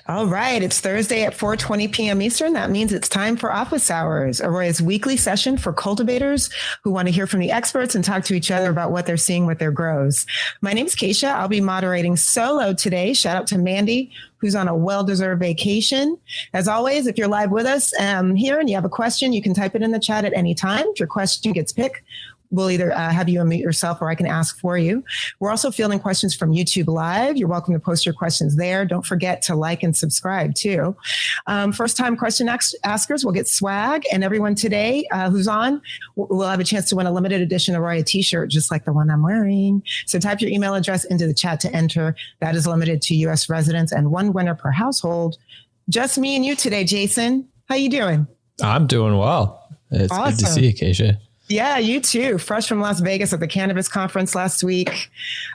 All right. It's Thursday at 4:20 p.m. Eastern. That means it's time for Office Hours, AROYA's weekly session for cultivators who want to hear from the experts and talk to each other about what they're seeing with their grows. My name is Kaisha. I'll be moderating solo today. Shout out to Mandy, who's on a well-deserved vacation. As always, if you're live with us here and you have a question, you can type it in the chat at any time. If your question gets picked, we'll either have you unmute yourself or I can ask for you. We're also fielding questions from YouTube Live. You're welcome to post your questions there. Don't forget to like and subscribe too. First-time question askers will get swag, and everyone today who's on will have a chance to win a limited edition AROYA t-shirt, just like the one I'm wearing. So type your email address into the chat to enter. That is limited to U.S. residents and one winner per household. Just me and you today, Jason. How you doing? I'm doing well. It's awesome. Good to see you, Kaisha. Yeah, you too. Fresh from Las Vegas at the cannabis conference last week.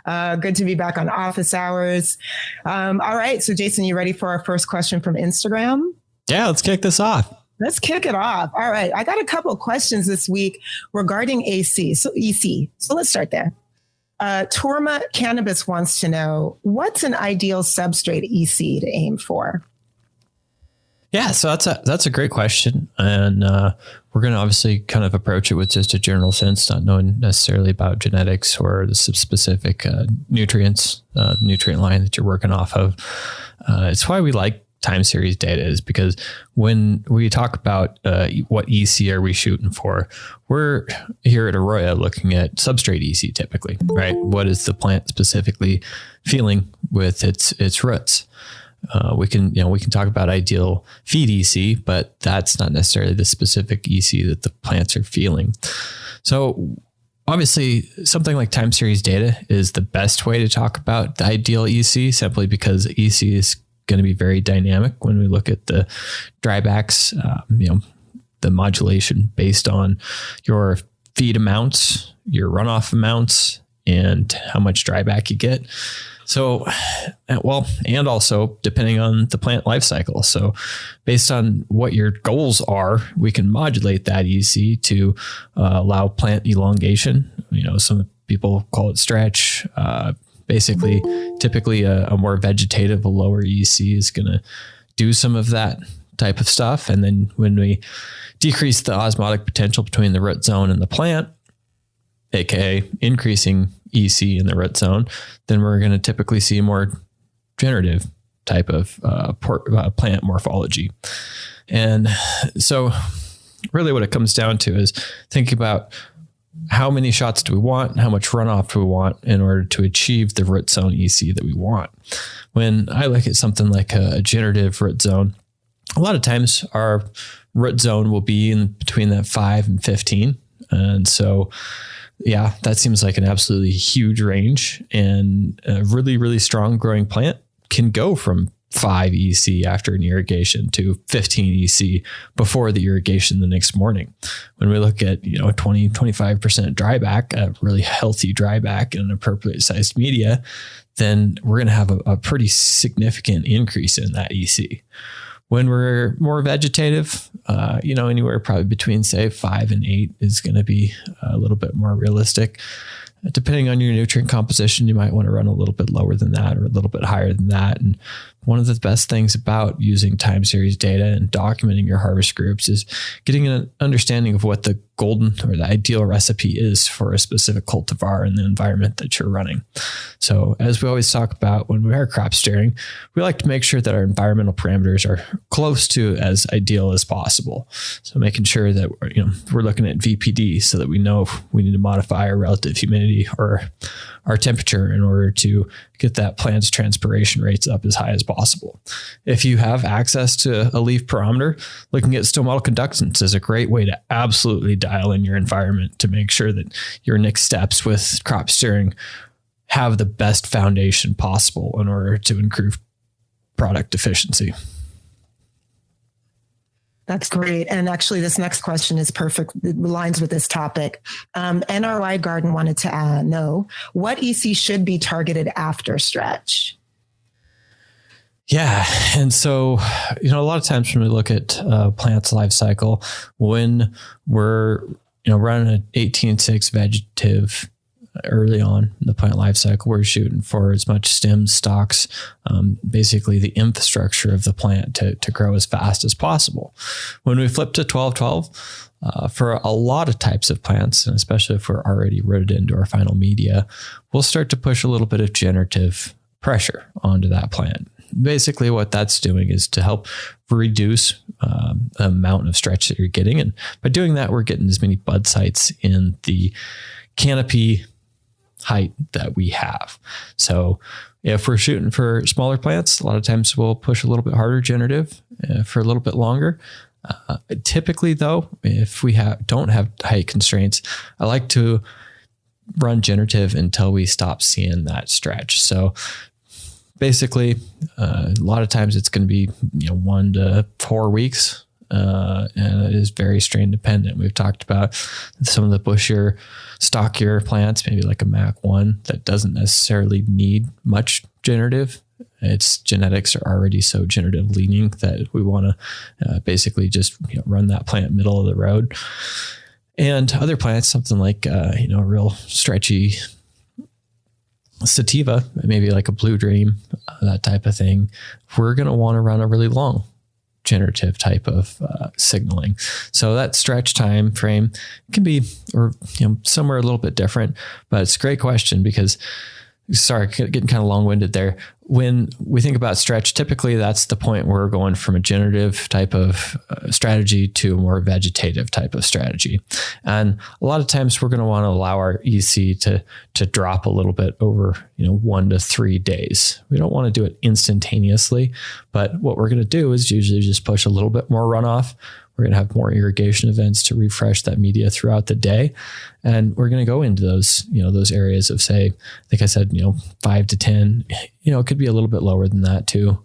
Good to be back on Office Hours. All right. So Jason, you ready for our first question from Instagram? Yeah, let's kick this off. Let's kick it off. All right. I got a couple of questions this week regarding EC. So let's start there. Torma Cannabis wants to know, what's an ideal substrate EC to aim for? Yeah, so that's a great question. And we're going to obviously kind of approach it with just a general sense, not knowing necessarily about genetics or the specific nutrients, nutrient line that you're working off of. It's why we like time series data, is because when we talk about what EC are we shooting for, we're here at AROYA looking at substrate EC typically, right? What is the plant specifically feeling with its roots? We can talk about ideal feed EC, but that's not necessarily the specific EC that the plants are feeling. So obviously something like time series data is the best way to talk about the ideal EC, simply because EC is going to be very dynamic when we look at the drybacks, the modulation based on your feed amounts, your runoff amounts, and how much dryback you get. So, and also depending on the plant life cycle. So based on what your goals are, we can modulate that EC to allow plant elongation. Some people call it stretch. Typically a more vegetative, a lower EC is going to do some of that type of stuff. And then when we decrease the osmotic potential between the root zone and the plant, aka increasing EC in the root zone, then we're going to typically see more generative type of plant morphology. And so really what it comes down to is thinking about how many shots do we want, how much runoff do we want in order to achieve the root zone EC that we want. When I look at something like a generative root zone, a lot of times our root zone will be in between that 5 and 15. And so yeah, that seems like an absolutely huge range, and a really, really strong growing plant can go from 5 EC after an irrigation to 15 EC before the irrigation the next morning. When we look at, 20, 25% dryback, a really healthy dryback in an appropriate sized media, then we're going to have a pretty significant increase in that EC. When we're more vegetative, anywhere probably between say 5 and 8 is going to be a little bit more realistic. Depending on your nutrient composition, you might want to run a little bit lower than that or a little bit higher than that. And one of the best things about using time series data and documenting your harvest groups is getting an understanding of what the golden or the ideal recipe is for a specific cultivar in the environment that you're running. So as we always talk about when we are crop steering, we like to make sure that our environmental parameters are close to as ideal as possible. So making sure that we're looking at VPD so that we know if we need to modify our relative humidity or our temperature in order to get that plant's transpiration rates up as high as possible. If you have access to a leaf barometer, looking at stomatal conductance is a great way to absolutely dial in your environment to make sure that your next steps with crop steering have the best foundation possible in order to improve product efficiency. That's great. And actually, this next question is perfect. It aligns with this topic. NRI Garden wanted to know what EC should be targeted after stretch. Yeah. And so, a lot of times when we look at plants life cycle, when we're, running an 18-6 vegetative early on in the plant life cycle, we're shooting for as much stems, stalks, basically the infrastructure of the plant to grow as fast as possible. When we flip to 12-12, for a lot of types of plants, and especially if we're already rooted into our final media, we'll start to push a little bit of generative pressure onto that plant. Basically, what that's doing is to help reduce the amount of stretch that you're getting. And by doing that, we're getting as many bud sites in the canopy height that we have. So if we're shooting for smaller plants, a lot of times we'll push a little bit harder generative for a little bit longer. Typically, though, if we don't have height constraints, I like to run generative until we stop seeing that stretch. So basically, a lot of times it's going to be 1 to 4 weeks, and it is very strain dependent. We've talked about some of the bushier, stockier plants, maybe like a Mac 1 that doesn't necessarily need much generative. Its genetics are already so generative leaning that we want to basically just run that plant middle of the road. And other plants, something like a real stretchy sativa, maybe like a Blue Dream, that type of thing, we're going to want to run a really long generative type of signaling. So that stretch time frame can be, somewhere a little bit different, but it's a great question because, sorry, getting kind of long-winded there. When we think about stretch, typically that's the point where we're going from a generative type of strategy to a more vegetative type of strategy. And a lot of times we're going to want to allow our EC to drop a little bit over, 1 to 3 days. We don't want to do it instantaneously, but what we're going to do is usually just push a little bit more runoff. We're going to have more irrigation events to refresh that media throughout the day. And we're going to go into those, those areas of, say, I think I said, 5 to 10, it could be a little bit lower than that too.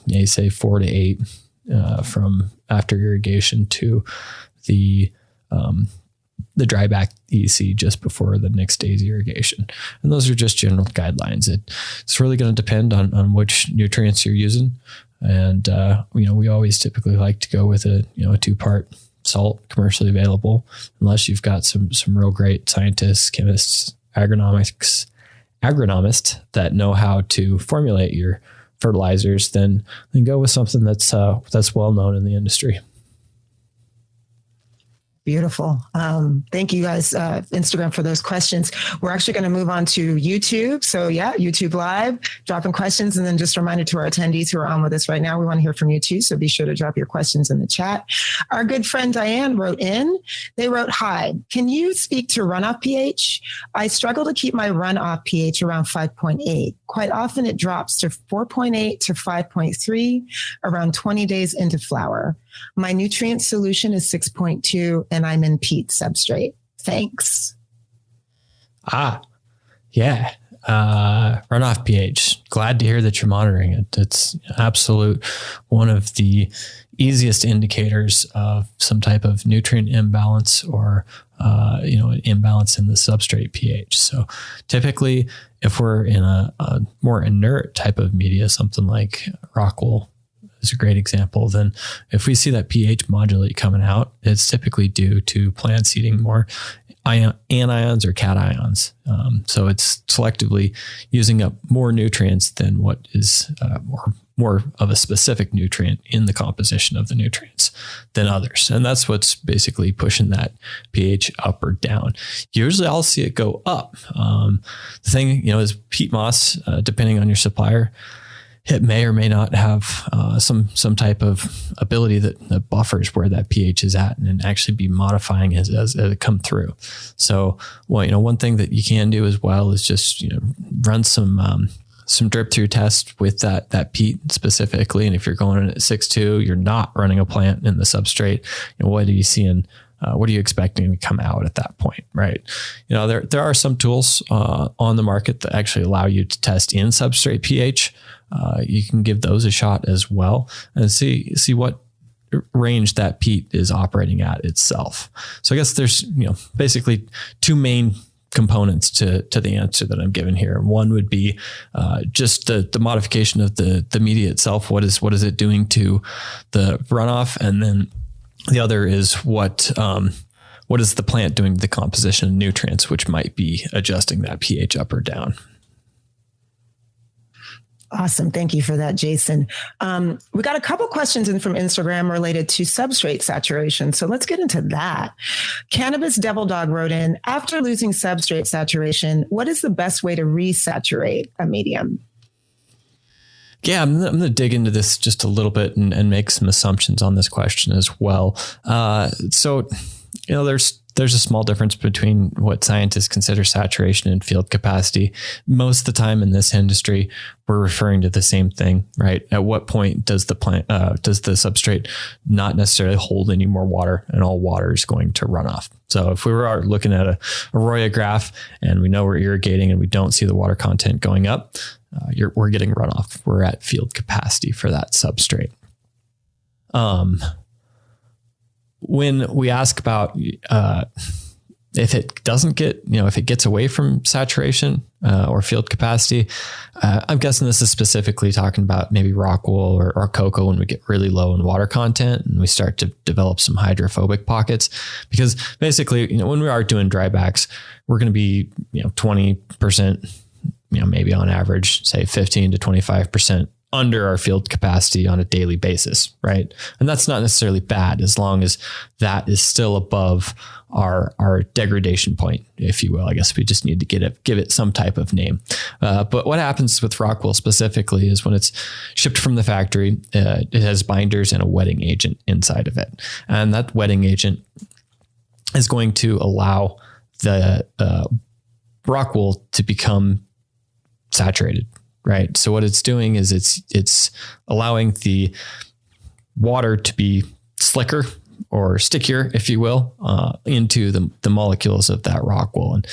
You say 4 to 8 from after irrigation to the dry back EC just before the next day's irrigation. And those are just general guidelines. It's really going to depend on which nutrients you're using. And, we always typically like to go with a 2-part salt commercially available, unless you've got some real great scientists, chemists, agronomists that know how to formulate your fertilizers, then go with something that's well known in the industry. Beautiful. Thank you guys, Instagram, for those questions. We're actually going to move on to YouTube. So YouTube Live, dropping questions. And then just a reminder to our attendees who are on with us right now, we want to hear from you too. So be sure to drop your questions in the chat. Our good friend Diane wrote in. They wrote, "Hi, can you speak to runoff pH? I struggle to keep my runoff pH around 5.8. Quite often it drops to 4.8 to 5.3 around 20 days into flower. My nutrient solution is 6.2 and I'm in peat substrate. Thanks." Yeah. Runoff pH. Glad to hear that you're monitoring it. It's absolute one of the easiest indicators of some type of nutrient imbalance or, an imbalance in the substrate pH. So typically if we're in a more inert type of media, something like Rockwool is a great example, then if we see that pH modulate coming out, it's typically due to plants eating more anions or cations. So it's selectively using up more nutrients than what is more of a specific nutrient in the composition of the nutrients than others. And that's what's basically pushing that pH up or down. Usually I'll see it go up. The thing, is peat moss, depending on your supplier, it may or may not have some type of ability that buffers where that pH is at and actually be modifying as it come through. So, one thing that you can do as well is just run some drip through tests with that peat specifically. And if you're going in at 6.2, you're not running a plant in the substrate. What are you seeing? What are you expecting to come out at that point, right? There are some tools on the market that actually allow you to test in substrate pH. You can give those a shot as well and see what range that peat is operating at itself. So I guess there's basically two main components to the answer that I'm giving here. One would be just the modification of the media itself. What is it doing to the runoff? And then the other is what what is the plant doing to the composition of nutrients, which might be adjusting that pH up or down. Awesome. Thank you for that, Jason. We got a couple questions in from Instagram related to substrate saturation. So let's get into that. Cannabis Devil Dog wrote in, after losing substrate saturation, what is the best way to resaturate a medium? Yeah, I'm going to dig into this just a little bit and make some assumptions on this question as well. So, there's a small difference between what scientists consider saturation and field capacity. Most of the time in this industry, we're referring to the same thing, right? At what point does the substrate not necessarily hold any more water, and all water is going to run off? So if we were looking at a AROYA graph and we know we're irrigating and we don't see the water content going up, we're getting runoff. We're at field capacity for that substrate. When we ask about if it doesn't get, if it gets away from saturation or field capacity, I'm guessing this is specifically talking about maybe Rockwool or Coco when we get really low in water content and we start to develop some hydrophobic pockets. Because basically, when we are doing drybacks, we're going to be 20%, maybe on average, say 15 to 25% under our field capacity on a daily basis, right? And that's not necessarily bad as long as that is still above our degradation point, if you will. I guess we just need to give it some type of name. But what happens with Rockwool specifically is when it's shipped from the factory, it has binders and a wetting agent inside of it. And that wetting agent is going to allow the Rockwool to become saturated. Right. So what it's doing is it's allowing the water to be slicker or stickier, if you will, into the molecules of that Rockwool. And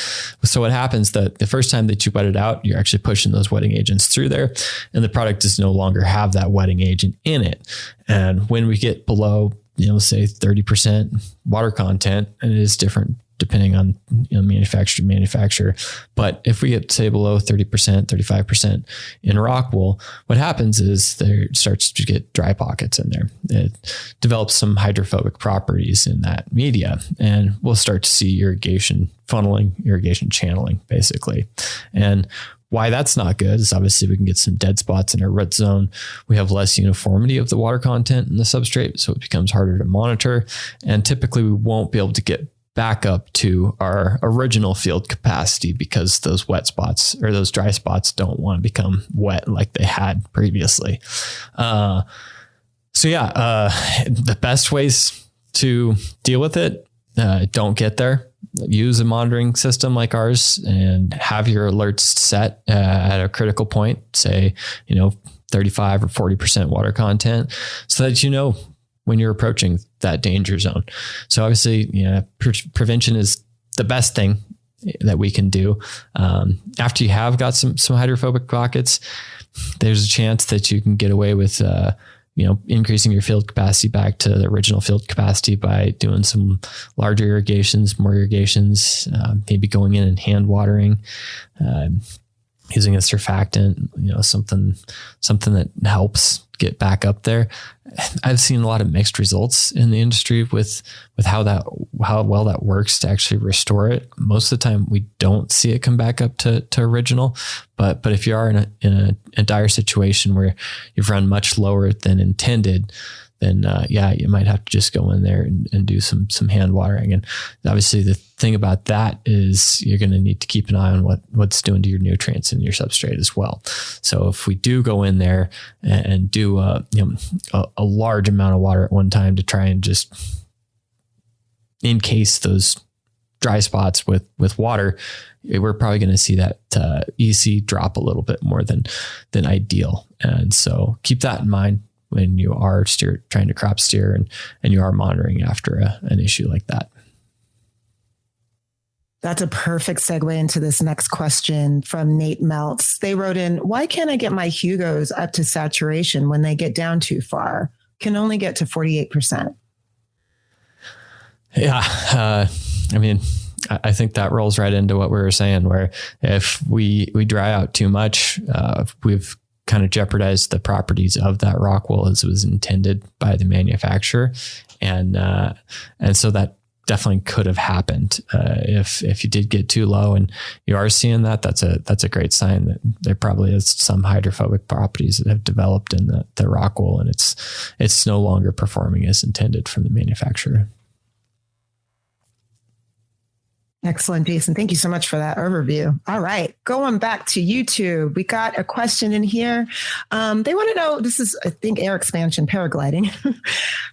so what happens that the first time that you wet it out, you're actually pushing those wetting agents through there, and the product does no longer have that wetting agent in it. And when we get below, say 30% water content, and it is different depending on manufacturer to manufacturer. But if we get, say, below 30%, 35% in Rockwool, what happens is there starts to get dry pockets in there. It develops some hydrophobic properties in that media, and we'll start to see irrigation funneling, irrigation channeling, basically. And why that's not good is obviously we can get some dead spots in our root zone. We have less uniformity of the water content in the substrate, so it becomes harder to monitor. And typically we won't be able to get back up to our original field capacity because those wet spots or those dry spots don't want to become wet like they had previously. The best ways to deal with it, don't get there. Use a monitoring system like ours and have your alerts set at a critical point, say, 35 or 40% water content, so that when you're approaching that danger zone. So obviously, prevention is the best thing that we can do. After you have got some hydrophobic pockets, there's a chance that you can get away with, increasing your field capacity back to the original field capacity by doing some larger irrigations, more irrigations, maybe going in and hand watering, using a surfactant, something that helps get back up there. I've seen a lot of mixed results in the industry with how well that works to actually restore it. Most of the time we don't see it come back up to original, but if you are in a dire situation where you've run much lower than intended, then you might have to just go in there and do some hand watering. And obviously the thing about that is you're going to need to keep an eye on what's doing to your nutrients in your substrate as well. So if we do go in there and do a large amount of water at one time to try and just encase those dry spots with water, we're probably going to see that EC drop a little bit more than ideal. And so keep that in mind when you are trying to crop steer and you are monitoring after an issue like that. That's a perfect segue into this next question from Nate Meltz. They wrote in, why can't I get my Hugos up to saturation when they get down too far? Can only get to 48%. Yeah. I think that rolls right into what we were saying, where if we dry out too much, we've kind of jeopardized the properties of that Rockwool as it was intended by the manufacturer. And so that definitely could have happened. If you did get too low and you are seeing that, that's a great sign that there probably is some hydrophobic properties that have developed in the Rockwool, and it's no longer performing as intended from the manufacturer. Excellent, Jason. Thank you so much for that overview. All right, going back to YouTube, we got a question in here. They want to know, this is, I think, air expansion, paragliding.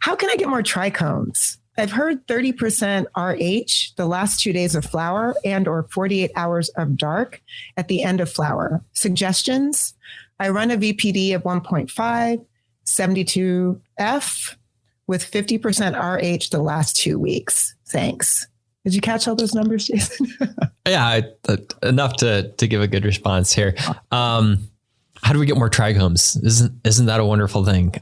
How can I get more trichomes? I've heard 30% RH the last 2 days of flower and or 48 hours of dark at the end of flower. Suggestions? I run a VPD of 1.5, 72F with 50% RH the last 2 weeks. Thanks. Did you catch all those numbers, Jason? Yeah, enough to give a good response here. How do we get more trichomes? Isn't that a wonderful thing?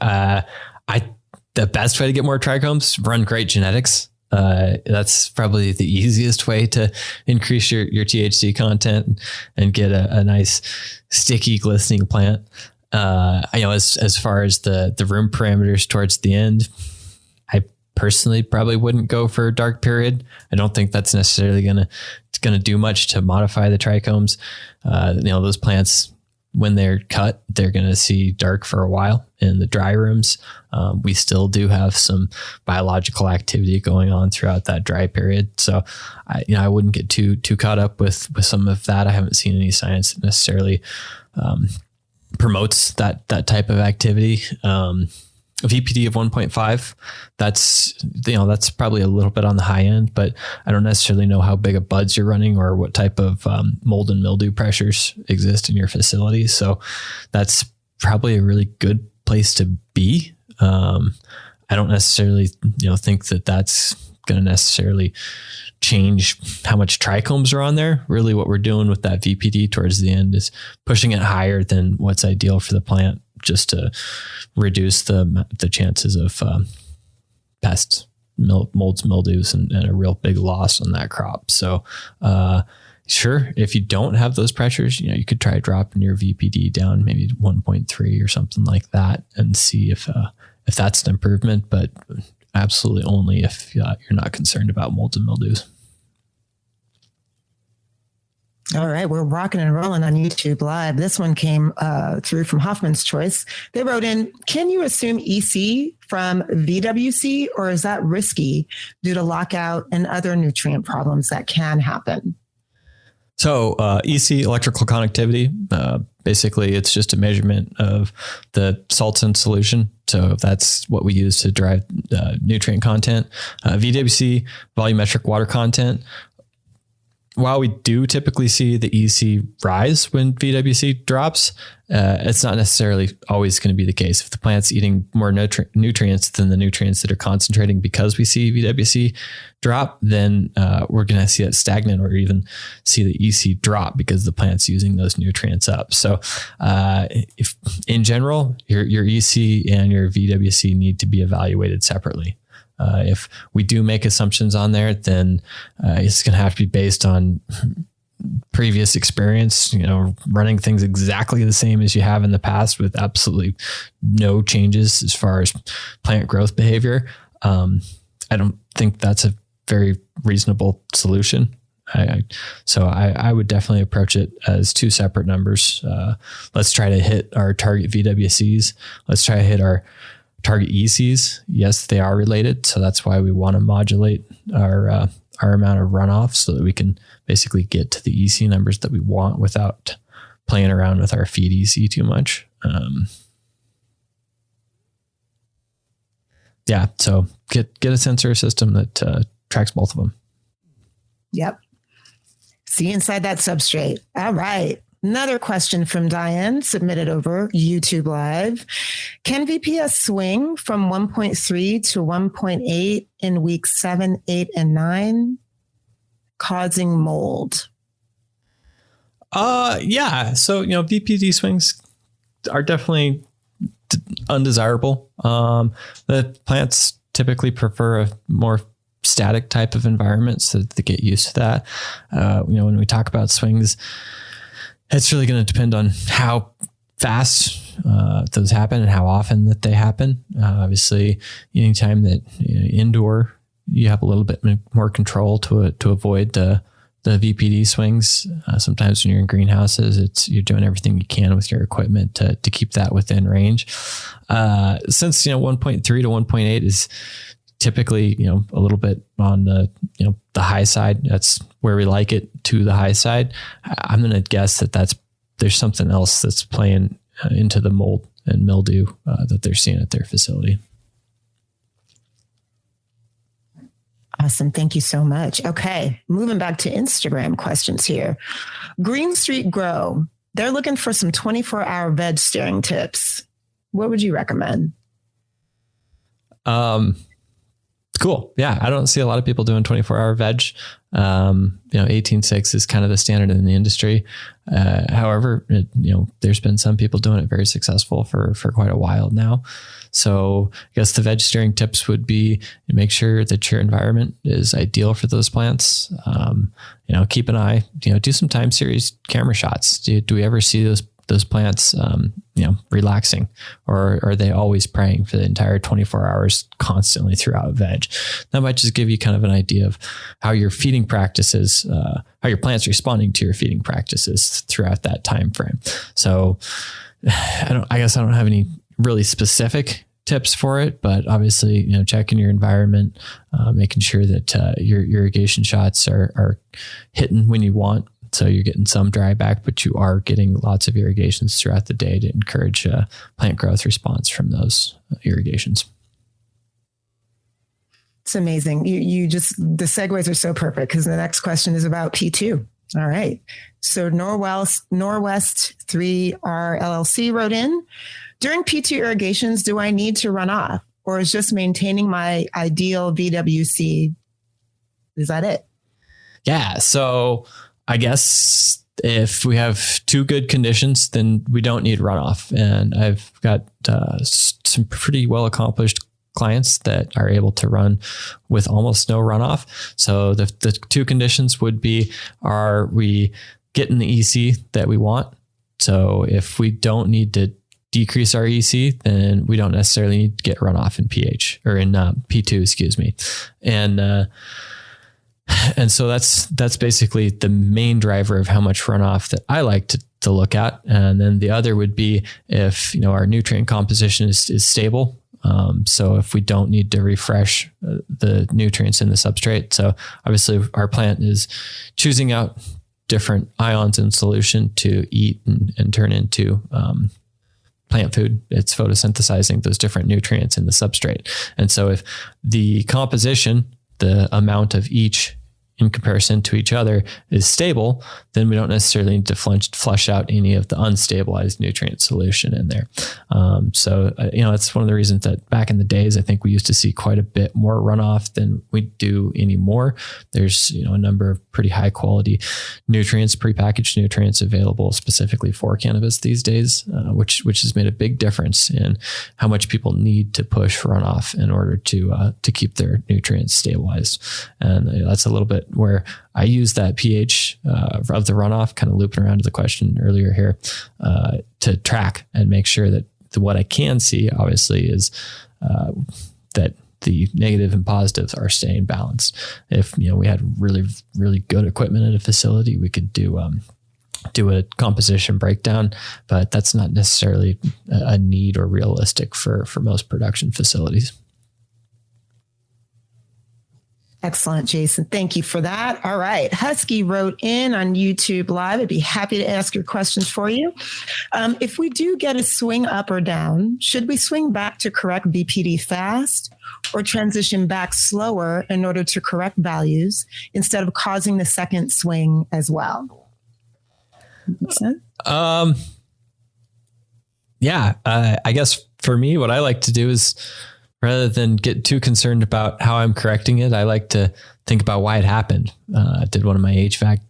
The best way to get more trichomes, run great genetics. That's probably the easiest way to increase your THC content and get a nice sticky, glistening plant. As far as the room parameters towards the end, I personally probably wouldn't go for a dark period. I don't think that's necessarily gonna do much to modify the trichomes. Those plants, when they're cut, they're going to see dark for a while in the dry rooms. We still do have some biological activity going on throughout that dry period. So I wouldn't get too caught up with some of that. I haven't seen any science that necessarily promotes that type of activity. A VPD of 1.5, that's probably a little bit on the high end, but I don't necessarily know how big of buds you're running or what type of mold and mildew pressures exist in your facility. So that's probably a really good place to be. I don't necessarily, think that that's going to necessarily change how much trichomes are on there. Really what we're doing with that VPD towards the end is pushing it higher than what's ideal for the plant, just to reduce the chances of pests, molds, mildews, and a real big loss on that crop. So sure, if you don't have those pressures, you could try dropping your VPD down maybe 1.3 or something like that and see if that's an improvement, but absolutely only if you're not concerned about molds and mildews. All right, we're rocking and rolling on YouTube Live. This one came through from Hoffman's Choice. They wrote in, can you assume EC from VWC, or is that risky due to lockout and other nutrient problems that can happen? So EC, electrical conductivity, basically it's just a measurement of the salts in solution. So that's what we use to drive nutrient content. VWC, volumetric water content. While we do typically see the EC rise when VWC drops, it's not necessarily always going to be the case. If the plant's eating more nutrients than the nutrients that are concentrating because we see VWC drop, then we're going to see it stagnant or even see the EC drop because the plant's using those nutrients up. So if in general, your EC and your VWC need to be evaluated separately. If we do make assumptions on there, then it's going to have to be based on previous experience, running things exactly the same as you have in the past with absolutely no changes as far as plant growth behavior. I don't think that's a very reasonable solution. So I would definitely approach it as two separate numbers. Let's try to hit our target VWCs. Let's try to hit our target ECs. Yes, they are related. So that's why we want to modulate our amount of runoff so that we can basically get to the EC numbers that we want without playing around with our feed EC too much. So get a sensor system that tracks both of them. Yep. See inside that substrate. All right. Another question from Diane submitted over YouTube Live. Can VPS swing from 1.3 to 1.8 in weeks 7, 8, and 9, causing mold? Yeah. So, VPD swings are definitely undesirable. The plants typically prefer a more static type of environment so that they get used to that. When we talk about swings, it's really going to depend on how fast those happen and how often that they happen. Obviously, anytime that indoor you have a little bit more control to avoid the VPD swings. Sometimes when you're in greenhouses, you're doing everything you can with your equipment to keep that within range. Since 1.3 to 1.8 is typically a little bit on the the high side. That's where we like it, to the high side. I'm going to guess there's something else that's playing into the mold and mildew that they're seeing at their facility. Awesome. Thank you so much. Okay. Moving back to Instagram questions here. Green Street Grow. They're looking for some 24-hour veg steering tips. What would you recommend? Cool. Yeah. I don't see a lot of people doing 24-hour veg. 18.6 is kind of the standard in the industry. However, there's been some people doing it very successful for quite a while now. So I guess the veg steering tips would be make sure that your environment is ideal for those plants. Keep an eye, do some time series camera shots. Do we ever see those plants, relaxing, or are they always praying for the entire 24 hours constantly throughout veg? That might just give you kind of an idea of how your feeding practices, how your plants are responding to your feeding practices throughout that time frame. So I guess I don't have any really specific tips for it, but obviously, checking your environment, making sure that your irrigation shots are hitting when you want. So you're getting some dry back, but you are getting lots of irrigations throughout the day to encourage plant growth response from those irrigations. It's amazing. The segues are so perfect because the next question is about P2. All right. So Norwest 3R LLC wrote in, during P2 irrigations, do I need to run off, or is just maintaining my ideal VWC? Is that it? Yeah. So I guess if we have two good conditions, then we don't need runoff. And I've got some pretty well accomplished clients that are able to run with almost no runoff. So the two conditions would be, are we getting the EC that we want? So if we don't need to decrease our EC, then we don't necessarily need to get runoff in pH or in P2, excuse me. And so that's basically the main driver of how much runoff that I like to look at. And then the other would be if, our nutrient composition is stable. So if we don't need to refresh the nutrients in the substrate. So obviously our plant is choosing out different ions in solution to eat and turn into, plant food. It's photosynthesizing those different nutrients in the substrate. And so if the composition, the amount of each in comparison to each other is stable, then we don't necessarily need to flush out any of the unstabilized nutrient solution in there. So it's one of the reasons that back in the days, I think we used to see quite a bit more runoff than we do anymore. There's, a number of pretty high quality nutrients, prepackaged nutrients available specifically for cannabis these days, which has made a big difference in how much people need to push runoff in order to keep their nutrients stabilized. And that's a little bit where I use that pH of the runoff, kind of looping around to the question earlier here, to track and make sure that what I can see obviously is that the negative and positives are staying balanced. If we had really, really good equipment at a facility, we could do a composition breakdown, but that's not necessarily a need or realistic for most production facilities. Excellent, Jason. Thank you for that. All right. Husky wrote in on YouTube Live. I'd be happy to ask your questions for you. If we do get a swing up or down, should we swing back to correct BPD fast or transition back slower in order to correct values instead of causing the second swing as well? Make sense? I guess for me, what I like to do is, rather than get too concerned about how I'm correcting it, I like to think about why it happened. Did one of my HVAC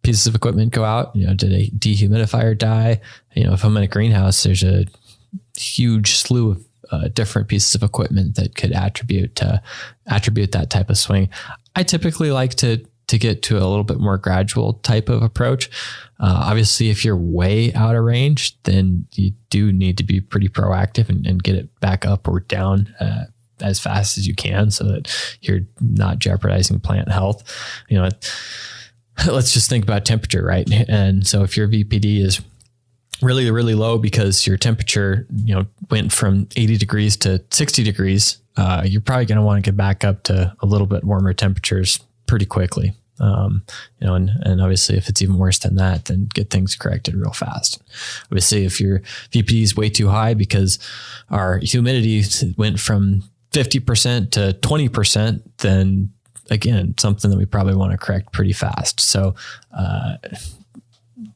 pieces of equipment go out? Did a dehumidifier die? If I'm in a greenhouse, there's a huge slew of different pieces of equipment that could attribute that type of swing. I typically like to get to a little bit more gradual type of approach. Obviously, if you're way out of range, then you do need to be pretty proactive and get it back up or down as fast as you can so that you're not jeopardizing plant health. Let's just think about temperature, right? And so if your VPD is really, really low because your temperature, went from 80 degrees to 60 degrees, you're probably going to want to get back up to a little bit warmer temperatures pretty quickly. And obviously if it's even worse than that, then get things corrected real fast. Obviously, if your VPD is way too high because our humidity went from 50% to 20%, then again, something that we probably want to correct pretty fast. So,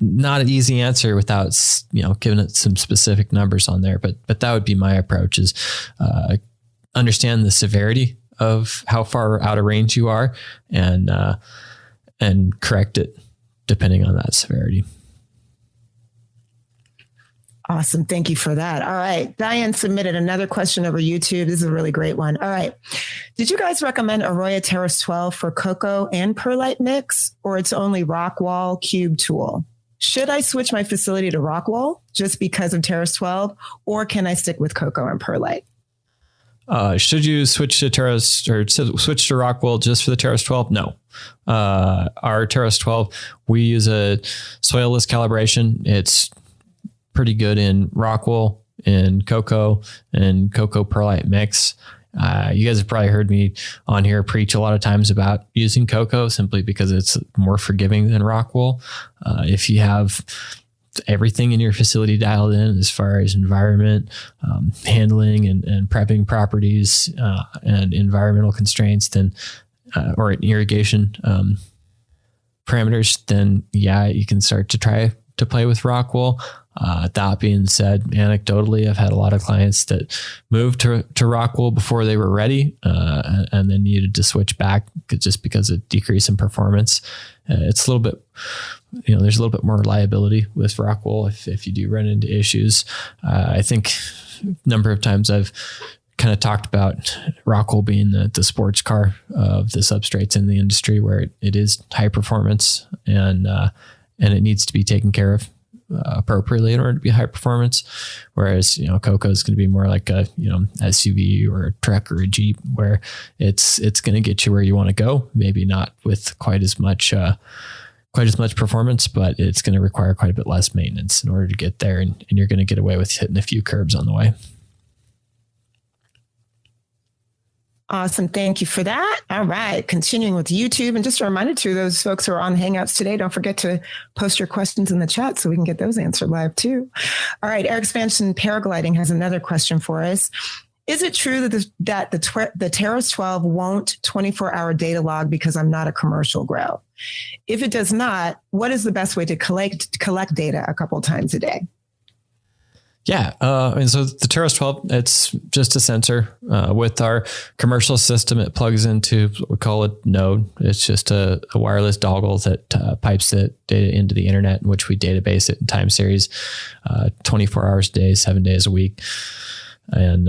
not an easy answer without, giving it some specific numbers on there, but that would be my approach is, understand the severity of how far out of range you are and correct it depending on that severity. Awesome. Thank you for that. All right. Diane submitted another question over YouTube. This is a really great one. All right. Did you guys recommend AROYA Terrace 12 for Coco and perlite mix, or it's only Rockwool cube tool? Should I switch my facility to Rockwool just because of Terrace 12, or can I stick with Coco and perlite? Should you switch to Terrace or switch to Rockwool just for the Terrace 12? No. Our Terrace 12, we use a soilless calibration. It's pretty good in Rockwool, in Coco, and Coco perlite mix. You guys have probably heard me on here preach a lot of times about using Coco simply because it's more forgiving than Rockwool. If you have everything in your facility dialed in as far as environment, handling and prepping properties, and environmental constraints, then, or irrigation, parameters, then you can start to try to play with Rockwool. That being said, anecdotally, I've had a lot of clients that moved to Rockwool before they were ready, and then needed to switch back just because of decrease in performance. It's a little bit, there's a little bit more reliability with Rockwool if you do run into issues. I think a number of times I've kind of talked about Rockwool being the sports car of the substrates in the industry, where it is high performance and it needs to be taken care of appropriately in order to be high performance. Whereas, Coco is going to be more like a, SUV or a truck or a Jeep, where it's going to get you where you want to go. Maybe not with quite as much performance, but it's going to require quite a bit less maintenance in order to get there. And you're going to get away with hitting a few curbs on the way. Awesome. Thank you for that. All right. Continuing with YouTube. And just a reminder to those folks who are on Hangouts today, don't forget to post your questions in the chat so we can get those answered live too. All right. Air Expansion Paragliding has another question for us. Is it true that the Terrace 12 won't 24-hour data log because I'm not a commercial grow? If it does not, what is the best way to collect data a couple times a day? Yeah. And so the Terrace 12, it's just a sensor. With our commercial system, it plugs into what we call a node. It's just a wireless dongle that pipes the data into the internet, in which we database it in time series, 24 hours a day, 7 days a week. And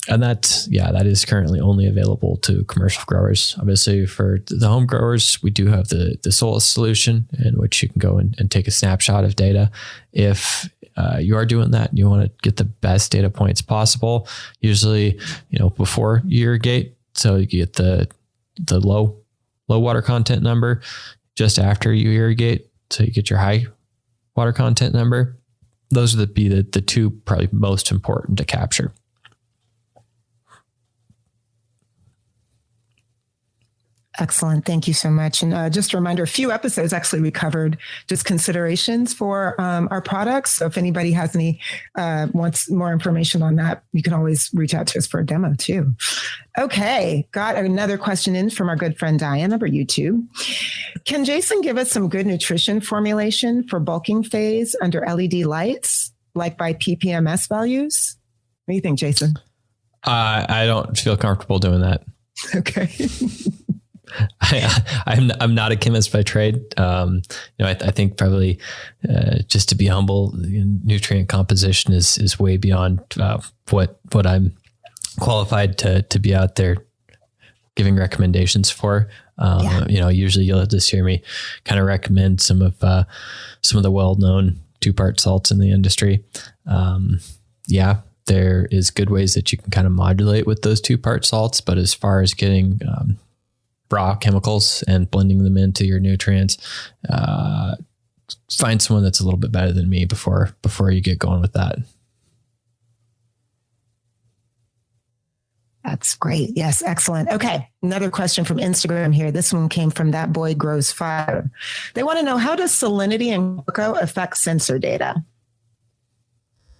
that is currently only available to commercial growers. Obviously, for the home growers, we do have the Solus solution, in which you can go and take a snapshot of data. If you are doing that and you want to get the best data points possible, usually, before you irrigate, so you get the low water content number just after you irrigate, so you get your high water content number. Those would be the two probably most important to capture. Excellent. Thank you so much. And just a reminder, a few episodes actually we covered just considerations for our products. So if anybody has any wants more information on that, you can always reach out to us for a demo too. Okay. Got another question in from our good friend Diane over YouTube. Can Jason give us some good nutrition formulation for bulking phase under LED lights, like by PPMS values? What do you think, Jason? I don't feel comfortable doing that. Okay. I'm not a chemist by trade. I think probably just to be humble, nutrient composition is way beyond what I'm qualified to be out there giving recommendations for. Usually you'll just hear me kind of recommend some of the well-known 2-part salts in the industry. there is good ways that you can kind of modulate with those 2-part salts. But as far as getting raw chemicals and blending them into your nutrients, find someone that's a little bit better than me before you get going with that. That's great. Yes. Excellent. Okay. Another question from Instagram here. This one came from That Boy Grows Fire. They want to know, how does salinity in Coco affect sensor data?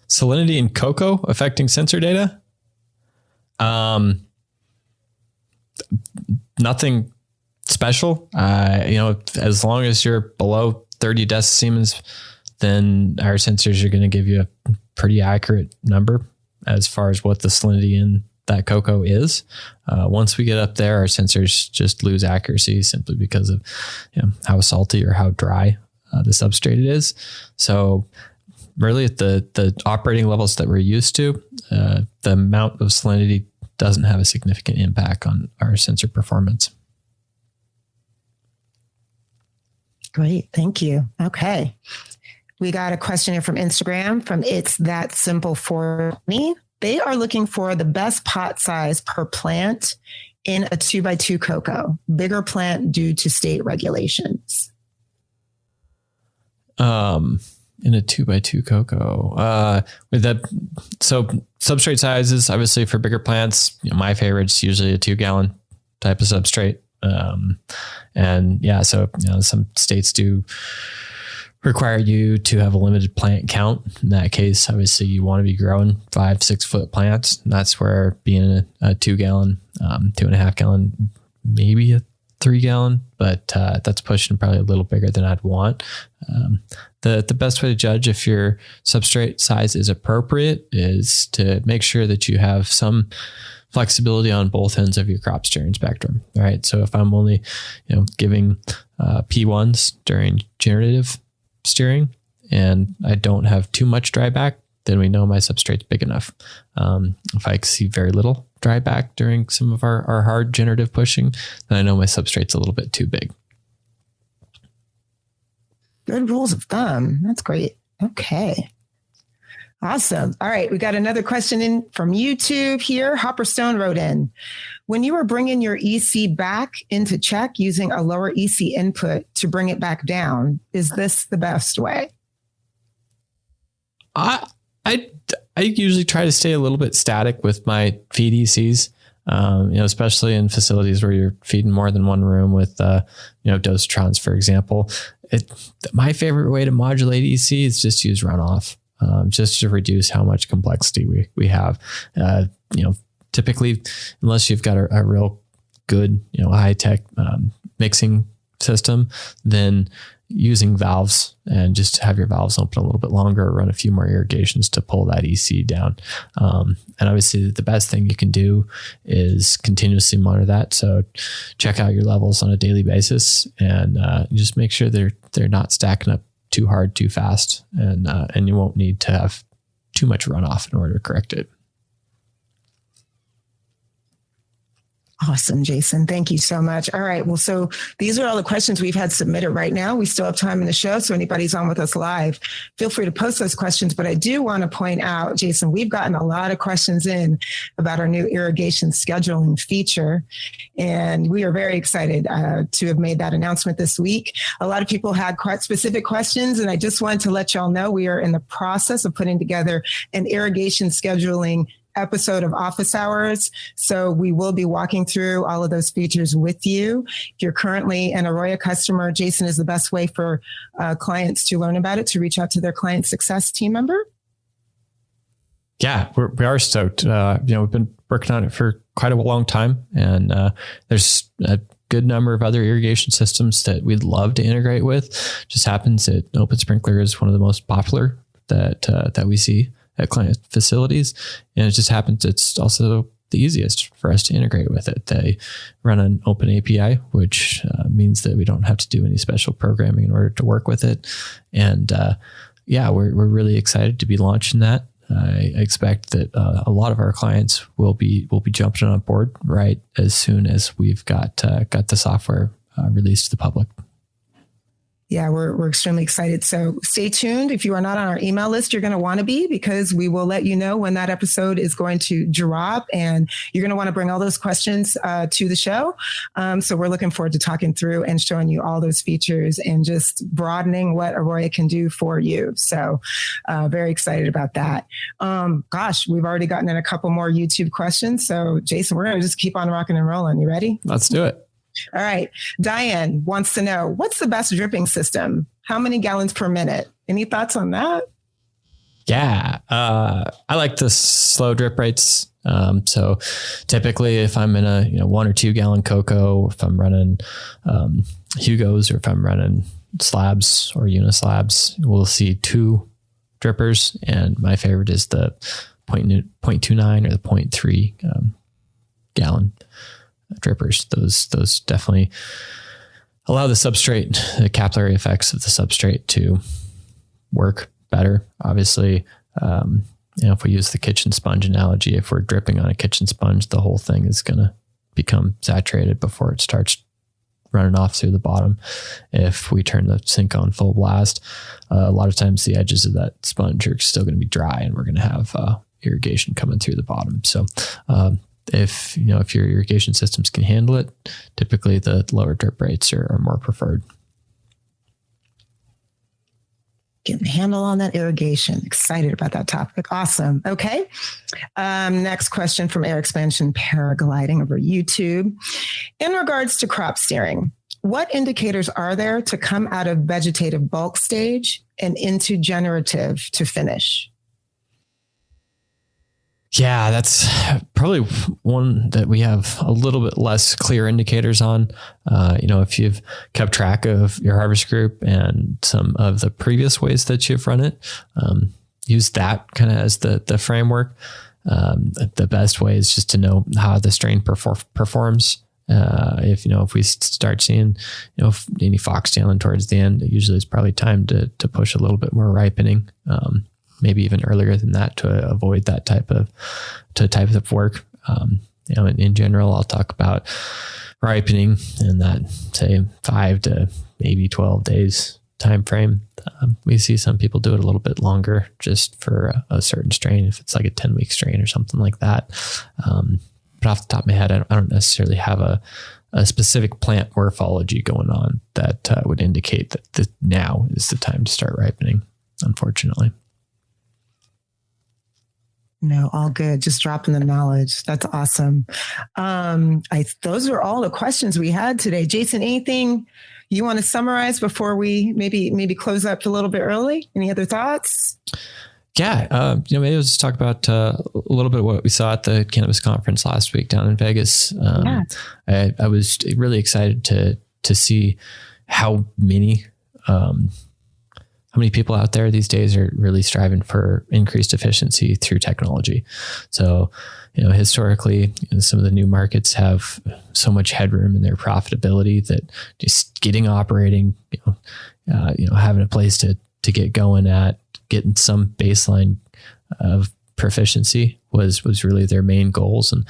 Salinity in Coco affecting sensor data? Nothing special. As long as you're below 30 decisiemens, then our sensors are going to give you a pretty accurate number as far as what the salinity in that cocoa is. Once we get up there, our sensors just lose accuracy simply because of how salty or how dry the substrate is. So really at the operating levels that we're used to, the amount of salinity doesn't have a significant impact on our sensor performance. Great. Thank you. Okay. We got a question here from Instagram from It's That Simple for Me. They are looking for the best pot size per plant in a 2x2 cocoa, bigger plant due to state regulations. In a 2x2 cocoa, with that, so substrate sizes, obviously for bigger plants, my favorite's usually a 2-gallon type of substrate. So some states do require you to have a limited plant count. In that case, obviously you want to be growing 5-6 foot plants. And that's where being a 2-gallon, 2.5 gallon, maybe a 3-gallon, but that's pushing probably a little bigger than I'd want. The best way to judge if your substrate size is appropriate is to make sure that you have some flexibility on both ends of your crop steering spectrum. All right. So if I'm only, giving P1s during generative steering and I don't have too much dryback, then we know my substrate's big enough. If I see very little dryback during some of our hard generative pushing, then I know my substrate's a little bit too big. Good rules of thumb. That's great. Okay. Awesome. All right. We got another question in from YouTube here. Hopper Stone wrote in, when you were bringing your EC back into check using a lower EC input to bring it back down, is this the best way? I usually try to stay a little bit static with my feed ECs, especially in facilities where you're feeding more than one room with, dosatrons, for example. My favorite way to modulate EC is just use runoff. Just to reduce how much complexity we have. Typically, unless you've got a real good, high-tech mixing system, then using valves and just have your valves open a little bit longer, run a few more irrigations to pull that EC down. And obviously the best thing you can do is continuously monitor that. So check out your levels on a daily basis and just make sure they're not stacking up too hard, too fast, and you won't need to have too much runoff in order to correct it. Awesome, Jason. Thank you so much. All right. Well, so these are all the questions we've had submitted right now. We still have time in the show. So anybody's on with us live, feel free to post those questions. But I do want to point out, Jason, we've gotten a lot of questions in about our new irrigation scheduling feature. And we are very excited to have made that announcement this week. A lot of people had quite specific questions. And I just wanted to let y'all know we are in the process of putting together an irrigation scheduling episode of Office Hours. So we will be walking through all of those features with you. If you're currently an AROYA customer, Jason, is the best way for clients to learn about it, to reach out to their client success team member. Yeah, we are stoked. We've been working on it for quite a long time, and there's a good number of other irrigation systems that we'd love to integrate with. Just happens that Open Sprinkler is one of the most popular that we see at client facilities. And it just happens it's also the easiest for us to integrate with it. They run an open API, which means that we don't have to do any special programming in order to work with it. And we're really excited to be launching that. I expect that a lot of our clients will be jumping on board right as soon as we've got the software released to the public. Yeah, we're extremely excited. So stay tuned. If you are not on our email list, you're going to want to be, because we will let you know when that episode is going to drop, and you're going to want to bring all those questions to the show. So we're looking forward to talking through and showing you all those features and just broadening what AROYA can do for you. So very excited about that. Gosh, we've already gotten in a couple more YouTube questions. So Jason, we're going to just keep on rocking and rolling. You ready? Let's do it. All right. Diane wants to know, what's the best dripping system? How many gallons per minute? Any thoughts on that? Yeah. I like the slow drip rates. So typically if I'm in a 1 or 2 gallon Coco, if I'm running Hugos, or if I'm running slabs or unislabs, we'll see 2 drippers. And my favorite is the 0.29 or the 0.3 gallon drippers. Those definitely allow the substrate, the capillary effects of the substrate to work better. Obviously, if we use the kitchen sponge analogy, if we're dripping on a kitchen sponge, the whole thing is going to become saturated before it starts running off through the bottom. If we turn the sink on full blast, a lot of times the edges of that sponge are still going to be dry, and we're going to have irrigation coming through the bottom. So if your irrigation systems can handle it, typically the lower drip rates are more preferred. Getting a handle on that irrigation. Excited about that topic. Awesome. Okay. Next question from Air Expansion Paragliding over YouTube. In regards to crop steering, what indicators are there to come out of vegetative bulk stage and into generative to finish? Yeah, that's probably one that we have a little bit less clear indicators on. If you've kept track of your harvest group and some of the previous ways that you've run it, use that kind of as the framework. The best way is just to know how the strain performs. If we start seeing, any foxtailing towards the end, usually it's probably time to push a little bit more ripening. Maybe even earlier than that, to avoid that type of work. In general, I'll talk about ripening in that, say, 5 to maybe 12 days time frame. We see some people do it a little bit longer, just for a certain strain, if it's like a 10-week strain or something like that. But off the top of my head, I don't necessarily have a specific plant morphology going on that would indicate that now is the time to start ripening, unfortunately. No, all good. Just dropping the knowledge. That's awesome. Those are all the questions we had today. Jason, anything you want to summarize before we maybe close up a little bit early? Any other thoughts? Yeah. Maybe we'll just talk about a little bit of what we saw at the cannabis conference last week down in Vegas. I was really excited to see how many people out there these days are really striving for increased efficiency through technology. So, historically, some of the new markets have so much headroom in their profitability that just getting operating, having a place to get going at, getting some baseline of proficiency was really their main goals. And,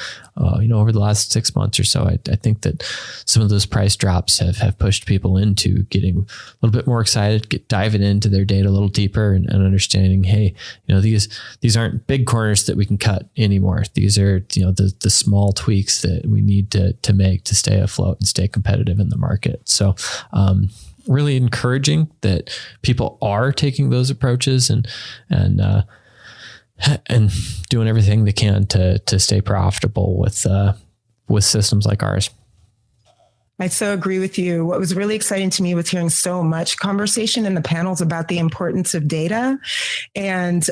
over the last 6 months or so, I think that some of those price drops have pushed people into getting a little bit more excited, diving into their data a little deeper and understanding, hey, these aren't big corners that we can cut anymore. These are, the small tweaks that we need to make to stay afloat and stay competitive in the market. So, really encouraging that people are taking those approaches and doing everything they can to stay profitable with systems like ours. I so agree with you. What was really exciting to me was hearing so much conversation in the panels about the importance of data and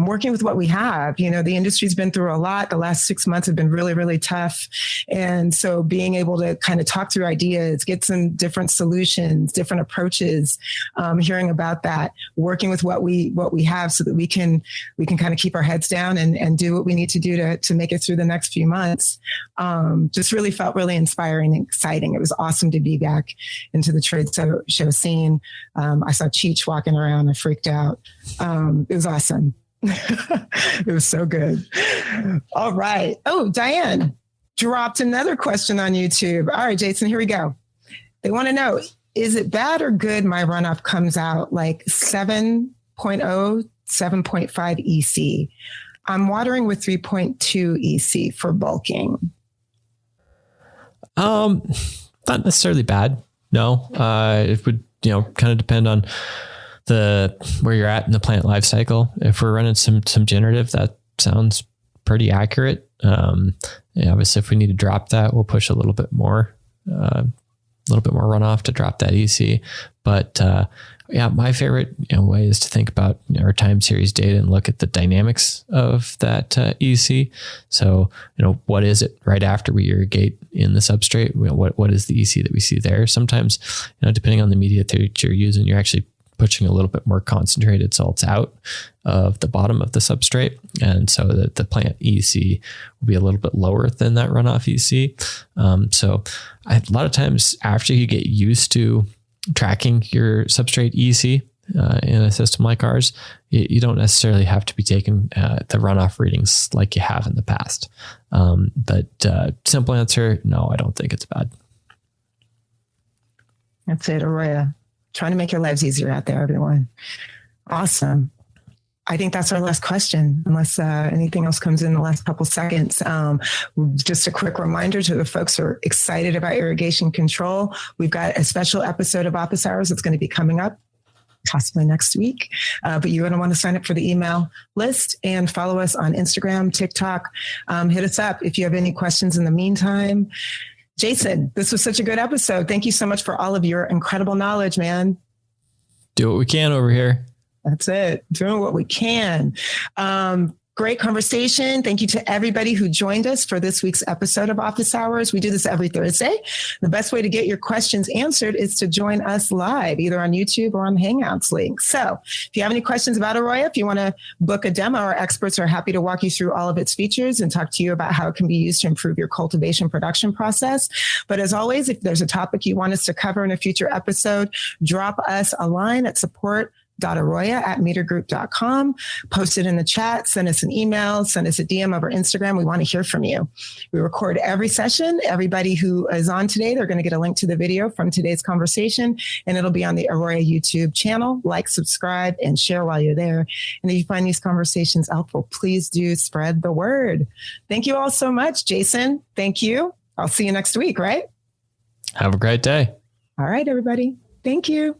working with what we have. The industry's been through a lot. The last 6 months have been really, really tough. And so being able to kind of talk through ideas, get some different solutions, different approaches, hearing about that, working with what we have so that we can kind of keep our heads down and do what we need to do to make it through the next few months. Just really felt really inspiring and exciting. It was awesome to be back into the trade show scene. I saw Cheech walking around. I freaked out. It was awesome. It was so good. All right. Oh, Diane dropped another question on YouTube. All right, Jason, here we go. They want to know, is it bad or good? My runoff comes out like 7.0, 7.5 EC. I'm watering with 3.2 EC for bulking. Not necessarily bad. No, it would, kind of depend on where you're at in the plant life cycle. If we're running some generative, that sounds pretty accurate. Obviously if we need to drop that, we'll push a little bit more runoff to drop that EC. But my favorite way is to think about our time series data and look at the dynamics of that EC. So, what is it right after we irrigate in the substrate? What is the EC that we see there? Sometimes, depending on the media that you're using, you're actually pushing a little bit more concentrated salts out of the bottom of the substrate. And so that the plant EC will be a little bit lower than that runoff EC. So a lot of times after you get used to tracking your substrate EC in a system like ours, you don't necessarily have to be taking the runoff readings like you have in the past. But simple answer, no, I don't think it's bad. That's it, AROYA. Trying to make your lives easier out there, everyone. Awesome. I think that's our last question, unless anything else comes in the last couple seconds. Just a quick reminder to the folks who are excited about irrigation control. We've got a special episode of Office Hours that's going to be coming up possibly next week. But you're going to want to sign up for the email list and follow us on Instagram, TikTok. Hit us up if you have any questions in the meantime. Jason, this was such a good episode. Thank you so much for all of your incredible knowledge, man. Do what we can over here. That's it. Doing what we can. Great conversation. Thank you to everybody who joined us for this week's episode of Office Hours. We do this every Thursday. The best way to get your questions answered is to join us live, either on YouTube or on the Hangouts link. So if you have any questions about AROYA, if you want to book a demo, our experts are happy to walk you through all of its features and talk to you about how it can be used to improve your cultivation production process. But as always, if there's a topic you want us to cover in a future episode, drop us a line at support.aroya@metergroup.com. Post it in the chat, send us an email, send us a DM over Instagram. We want to hear from you. We record every session. Everybody who is on today, they're going to get a link to the video from today's conversation, and it'll be on the AROYA YouTube channel. Like, subscribe, and share while you're there. And if you find these conversations helpful, please do spread the word. Thank you all so much. Jason, thank you. I'll see you next week, right? Have a great day. All right, everybody. Thank you.